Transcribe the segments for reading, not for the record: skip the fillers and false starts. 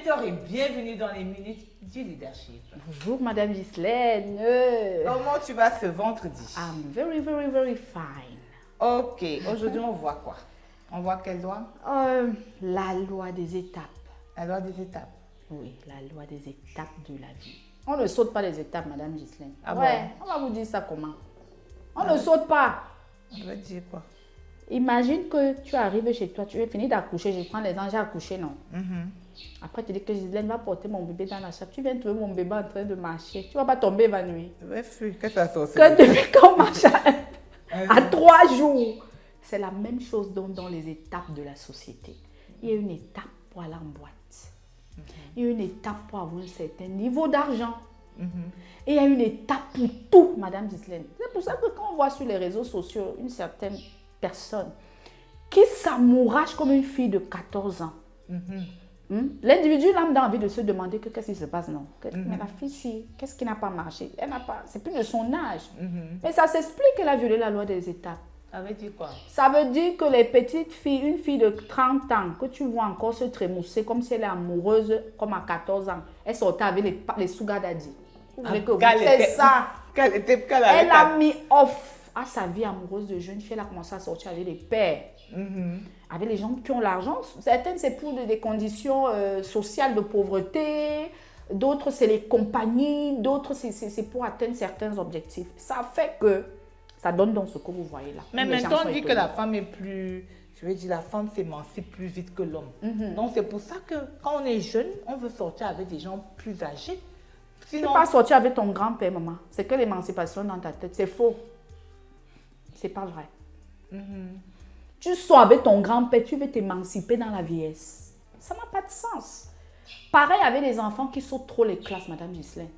bienfaiteur et bienvenue dans les minutes du leadership. Bonjour Madame Ghislaine. Comment tu vas ce vendredi? I'm very, very, very fine. Ok, aujourd'hui on voit quoi? On voit quelle loi? La loi des étapes. La loi des étapes. Oui, la loi des étapes de la vie. On ne saute pas les étapes, Madame Ghislaine. Ah ouais, bon? on va vous dire ça comment? On ne saute pas. On va dire quoi? Imagine que tu arrives chez toi, tu veux finir d'accoucher, je prends les anges à accoucher, non? Après, tu dis que Ghislaine va porter mon bébé dans la chape. Tu viens trouver mon bébé en train de marcher. Tu ne vas pas tomber évanoui. Bref, qu'est-ce que ça sort? Que depuis qu'on marche à 3 jours. C'est la même chose dans les étapes de la société. Il y a une étape pour aller en boîte. Il y a une étape pour avoir un certain niveau d'argent. Et il y a une étape pour tout, Madame Ghislaine. C'est pour ça que quand on voit sur les réseaux sociaux une certaine personne qui s'amourache comme une fille de 14 ans. L'individu lambda a envie de se demander qu'est-ce qui se passe, non? Mais la fille, si, qu'est-ce qui n'a pas marché? Elle n'a pas, c'est plus de son âge. Mais ça s'explique qu'elle a violé la loi des étapes. Ça veut dire quoi? Ça veut dire que les petites filles, une fille de 30 ans, que tu vois encore se trémousser comme si elle est amoureuse, comme à 14 ans, elle sortait avec les sugar daddy. C'est ça. Elle a mis off à sa vie amoureuse de jeune fille. Elle a commencé à sortir avec les pères, avec les gens qui ont l'argent. Certaines, c'est pour des conditions sociales de pauvreté. D'autres, c'est les compagnies. D'autres, c'est pour atteindre certains objectifs. Ça fait que ça donne donc ce que vous voyez là. Mais maintenant, on dit que la femme est plus... Je veux dire, la femme s'émancipe plus vite que l'homme. Donc, c'est pour ça que quand on est jeune, on veut sortir avec des gens plus âgés. Tu ne peux pas sortir avec ton grand-père, maman. C'est que l'émancipation dans ta tête. C'est faux. C'est pas vrai. Tu sors avec ton grand-père, tu veux t'émanciper dans la vieillesse. Ça n'a pas de sens. Pareil avec les enfants qui sautent trop les classes, Madame Ghislaine.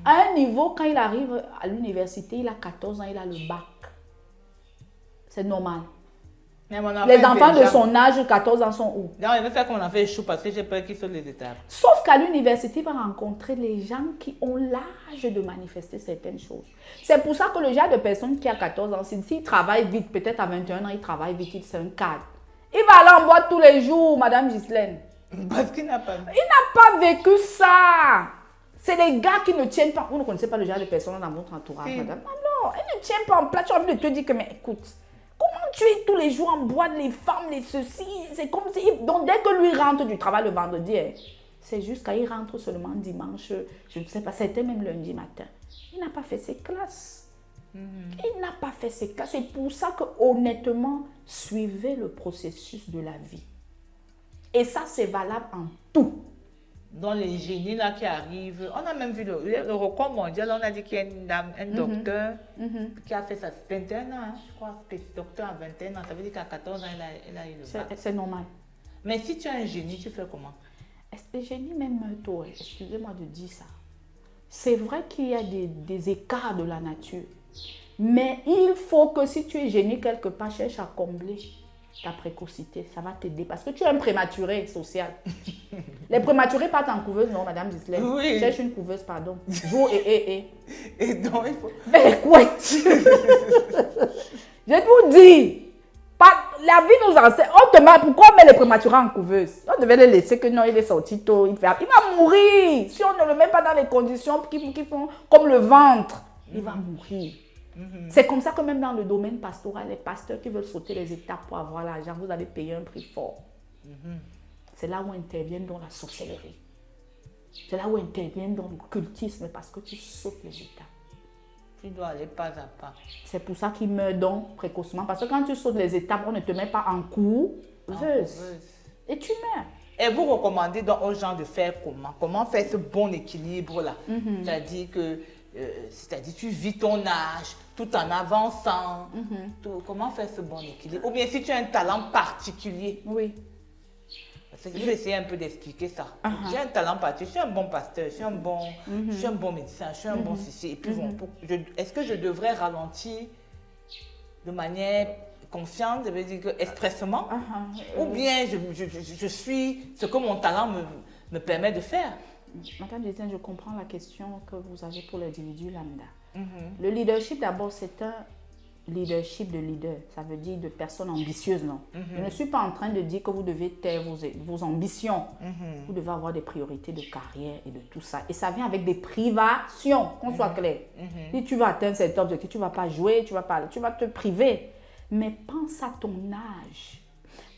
À un niveau, quand il arrive à l'université, il a 14 ans, il a le bac. C'est normal. Les enfants de son âge, 14 ans, sont où? Non, il veut faire comme on a fait chou parce que j'ai peur qu'ils sautent les étapes. Sauf qu'à l'université, il va rencontrer les gens qui ont l'âge de manifester certaines choses. C'est pour ça que le genre de personne qui a 14 ans, s'il travaille vite, peut-être à 21 ans, il travaille vite, c'est un cadre. Il va aller en boîte tous les jours, Madame Ghislaine. Parce qu'il n'a pas... Il n'a pas vécu ça. C'est les gars qui ne tiennent pas. Vous ne connaissez pas le genre de personnes dans votre entourage, madame. Non, elle ne tient pas en place. Tu as envie de te dire que, mais écoute, comment tu es tous les jours en boîte, les femmes, les ceci. C'est comme si. Donc, dès que lui rentre du travail le vendredi, c'est juste quand il rentre seulement dimanche, je ne sais pas, c'était même lundi matin. Il n'a pas fait ses classes. Il n'a pas fait ses classes. C'est pour ça que, honnêtement, suivez le processus de la vie. Et ça, c'est valable en tout. Dans les génies là qui arrivent, on a même vu le record mondial, on a dit qu'il y a une dame, un docteur qui a fait ça 21 ans, hein, je crois, docteur à 21 ans, ça veut dire qu'à 14 ans, elle a eu le bac. C'est normal. Mais si tu as un génie, tu fais comment? Le génie même toi, excusez-moi de dire ça. C'est vrai qu'il y a des écarts de la nature, mais il faut que si tu es génie quelque part, cherche à combler ta précocité, ça va t'aider parce que tu es un prématuré social. Les prématurés partent en couveuse, non, Madame Ghislaine? Oui. Cherche une couveuse, pardon. Jour et. Et donc, il faut... Mais écoute, je vous dis, la vie nous enseigne. On te demande pourquoi on met les prématurés en couveuse. On devait les laisser que non, il est sorti tôt, il va mourir. Si on ne le met pas dans les conditions qui font comme le ventre, il va mourir. C'est comme ça que même dans le domaine pastoral, les pasteurs qui veulent sauter les étapes pour avoir l'argent, vous allez payer un prix fort. C'est là où intervient donc la sorcellerie. C'est là où intervient donc l'occultisme parce que tu sautes les étapes. Tu dois aller pas à pas. C'est pour ça qu'ils meurent donc précocement. Parce que quand tu sautes les étapes, on ne te met pas en couveuse. Et tu meurs. Et vous recommandez donc aux gens de faire comment? Comment faire ce bon équilibre-là? C'est-à-dire que tu vis ton âge tout en avançant. Comment faire ce bon équilibre? Ou bien si tu as un talent particulier. Oui. Je vais essayer un peu d'expliquer ça. J'ai un talent particulier, je suis un bon pasteur, je suis un bon, médecin, je suis un bon ceci. Et puis, est-ce que je devrais ralentir de manière confiante, ça veut dire que expressément, ou bien je suis ce que mon talent me permet de faire? Madame Ghislaine, je comprends la question que vous avez pour l'individu lambda. Le leadership, d'abord, c'est un leadership de leader, ça veut dire de personnes ambitieuses, non? Je ne suis pas en train de dire que vous devez taire vos ambitions. Vous devez avoir des priorités de carrière et de tout ça. Et ça vient avec des privations, qu'on soit clair. Si tu vas atteindre cet objectif, tu ne vas pas jouer, tu vas te priver. Mais pense à ton âge.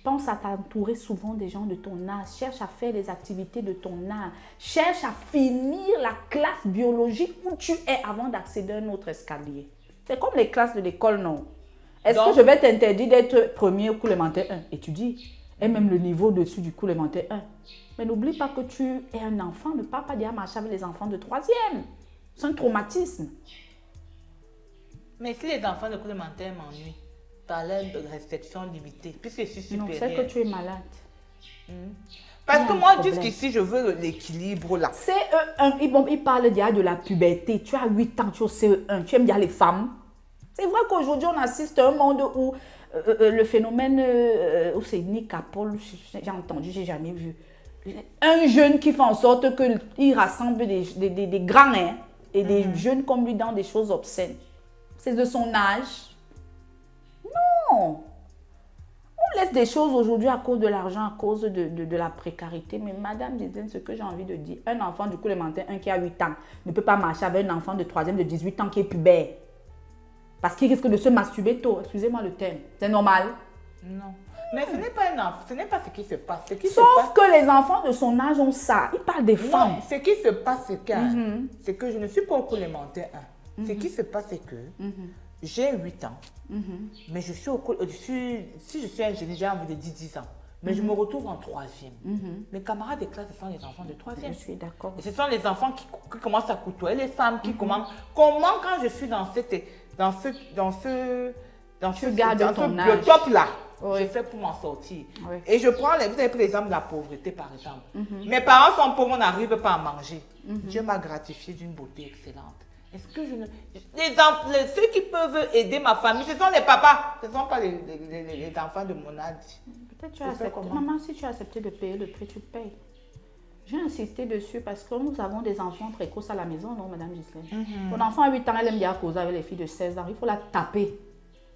Pense à t'entourer souvent des gens de ton âge. Cherche à faire les activités de ton âge. Cherche à finir la classe biologique où tu es avant d'accéder à un autre escalier. C'est comme les classes de l'école, non? Est-ce que je vais t'interdire d'être premier au cours élémentaire 1? Étudie. Et même le niveau au-dessus du cours élémentaire 1. Mais n'oublie pas que tu es un enfant. Ne pars pas déjà marcher avec les enfants de 3e. C'est un traumatisme. Mais si les enfants de cours élémentaire m'ennuient, par leur restriction limitée, puisque je suis supérieure. Non, c'est que tu es malade. Parce que moi, jusqu'ici, je veux l'équilibre là. CE1, il parle déjà de la puberté. Tu as 8 ans, tu es au CE1, tu aimes bien les femmes. C'est vrai qu'aujourd'hui, on assiste à un monde où le phénomène, où c'est Nick Apple, j'ai entendu, j'ai jamais vu. Un jeune qui fait en sorte qu'il rassemble des grands et des jeunes comme lui dans des choses obscènes. C'est de son âge. Non. On laisse des choses aujourd'hui à cause de l'argent, à cause de la précarité. Mais madame Gisèle, ce que j'ai envie de dire, un enfant du coup élémentaire 1 qui a 8 ans ne peut pas marcher avec un enfant de 3e de 18 ans qui est pubère. Parce qu'il risque de se masturber tôt. Excusez-moi le terme. C'est normal? Non. Mais ce n'est pas un enfant, ce n'est pas ce qui se passe. Sauf que les enfants de son âge ont ça. Ils parlent des femmes. Non, ce qui se passe, c'est que je ne suis pas au cours élémentaire 1. Ce qui se passe, c'est que j'ai 8 ans, mais je suis au cours, si je suis ingénieur, j'ai envie de dire 10 ans. Mais je me retrouve en 3e. Mes camarades de classe, ce sont les enfants de 3e. Je suis d'accord. Et ce sont les enfants qui commencent à côtoyer les femmes, qui commencent. Comment, quand je suis dans ce biotop-là, je fais pour m'en sortir. Oui. Et je prends, vous avez pris l'exemple de la pauvreté, par exemple. Mes parents sont pauvres, on n'arrive pas à manger. Dieu m'a gratifié d'une beauté excellente. Est-ce que je ne... ceux qui peuvent aider ma famille, ce sont les papas. Ce ne sont pas les enfants de mon âge. Peut-être tu as accepté. Maman, si tu as accepté de payer le prix, tu payes. J'ai insisté dessus parce que nous avons des enfants précoces à la maison, non, madame Gisèle? Mon enfant à 8 ans, elle aime bien causer avec les filles de 16 ans. Il faut la taper.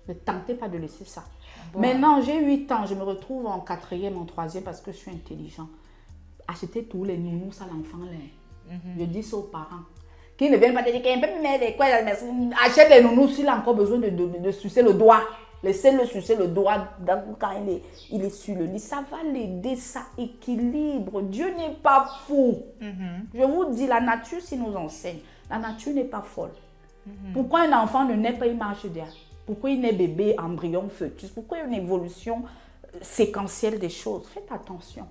Ne tentez pas de laisser ça. Bon. Maintenant, j'ai 8 ans. Je me retrouve en 4e, en 3e parce que je suis intelligent. Achetez tous les nounous à l'enfant là. Je dis ça aux parents. Qui ne viennent pas te dire qu'il peut me mettre quoi, achète les nounous s'il a encore besoin de sucer le doigt. Laissez-le sucer le doigt quand il est sur le lit. Ça va l'aider, ça équilibre. Dieu n'est pas fou. Je vous dis, la nature, s'il nous enseigne, la nature n'est pas folle. Pourquoi un enfant ne naît pas, il marche derrière? Pourquoi il naît bébé, embryon, fœtus? Pourquoi il y a une évolution séquentielle des choses? Faites attention.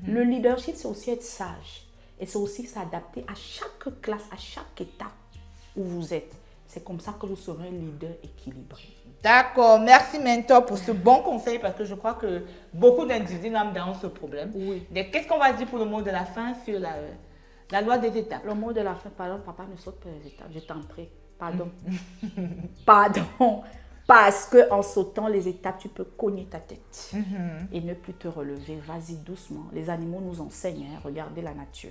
Le leadership, c'est aussi être sage. Et c'est aussi s'adapter à chaque classe, à chaque étape où vous êtes. C'est comme ça que vous serez un leader équilibré. D'accord. Merci, mentor, pour ce bon conseil parce que je crois que beaucoup d'individus ont dans ce problème. Oui. Mais qu'est-ce qu'on va dire pour le mot de la fin sur la loi des étapes? Le mot de la fin, pardon, papa ne saute pas les étapes. Je t'en prie. Pardon. Pardon. Parce qu'en sautant les étapes, tu peux cogner ta tête et ne plus te relever. Vas-y doucement. Les animaux nous enseignent. Regardez la nature.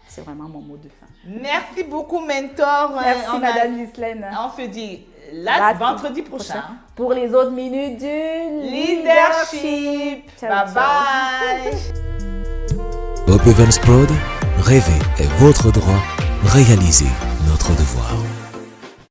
C'est vraiment mon mot de fin. Merci beaucoup, mentor. Merci, madame Gisèle. On se dit vendredi prochain pour les autres minutes du leadership. Bye bye. Hope Evans Prod, rêver est votre droit, réaliser notre devoir.